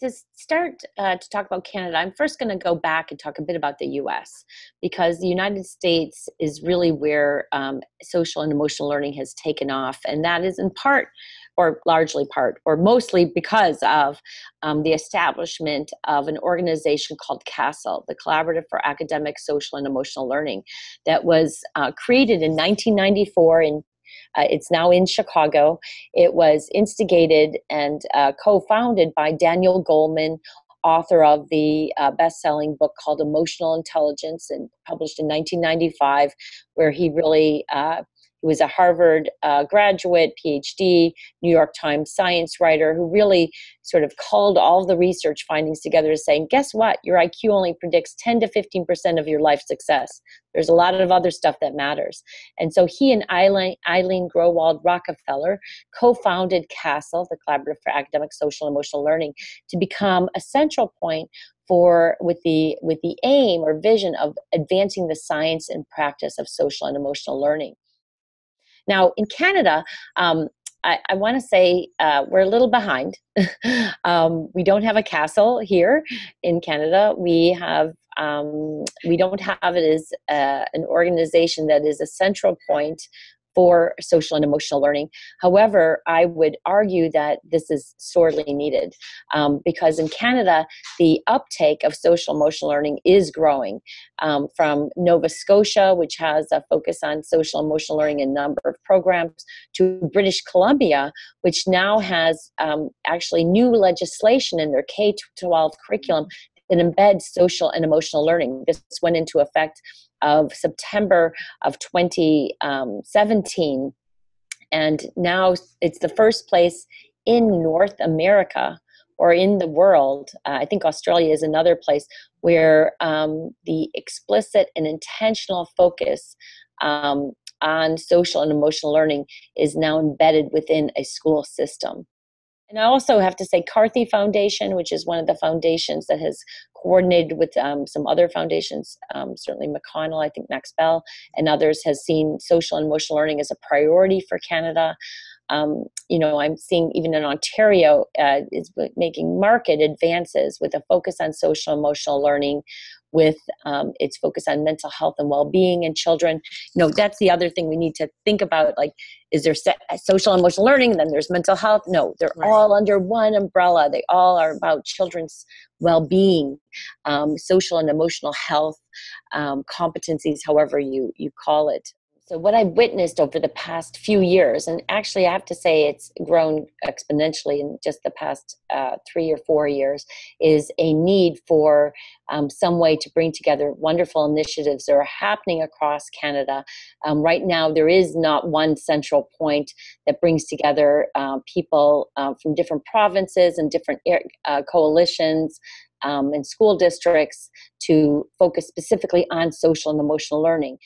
To start to talk about Canada, I'm first going to go back and talk a bit about the US, because the United States is really where social and emotional learning has taken off. And that is in part, or largely part, or mostly because of the establishment of an organization called CASEL, the Collaborative for Academic, Social, and Emotional Learning, that was created in 1994 in it's now in Chicago. It was instigated and co-founded by Daniel Goleman, author of the best-selling book called Emotional Intelligence, and published in 1995, where he really he was a Harvard graduate, PhD, New York Times science writer, who really sort of culled all the research findings together, saying, guess what? Your IQ only predicts 10 to 15% of your life success. There's a lot of other stuff that matters. And so he and Eileen Growald Rockefeller co-founded CASEL, the Collaborative for Academic, Social, and Emotional Learning, to become a central point with the aim or vision of advancing the science and practice of social and emotional learning. Now, in Canada, I want to say we're a little behind. We don't have a CASEL here in Canada. We don't have it as an organization that is a central point for social and emotional learning. However, I would argue that this is sorely needed because in Canada, the uptake of social emotional learning is growing. From Nova Scotia, which has a focus on social emotional learning in a number of programs, to British Columbia, which now has actually new legislation in their K-12 curriculum that embeds social and emotional learning. This went into effect of September of 2017. And now it's the first place in North America or in the world, I think Australia is another place, where the explicit and intentional focus on social and emotional learning is now embedded within a school system. And I also have to say Carthy Foundation, which is one of the foundations that has coordinated with some other foundations, certainly McConnell, I think Max Bell, and others, has seen social and emotional learning as a priority for Canada. I'm seeing even in Ontario is making marked advances with a focus on social and emotional learning, with its focus on mental health and well-being in children. That's the other thing we need to think about. Like, is there social and emotional learning, and then there's mental health? No, they're all under one umbrella. They all are about children's well-being, social and emotional health, competencies, however you call it. So what I've witnessed over the past few years, and actually I have to say it's grown exponentially in just the past 3 or 4 years, is a need for some way to bring together wonderful initiatives that are happening across Canada. Right now, there is not one central point that brings together people from different provinces and different coalitions and school districts to focus specifically on social and emotional learning.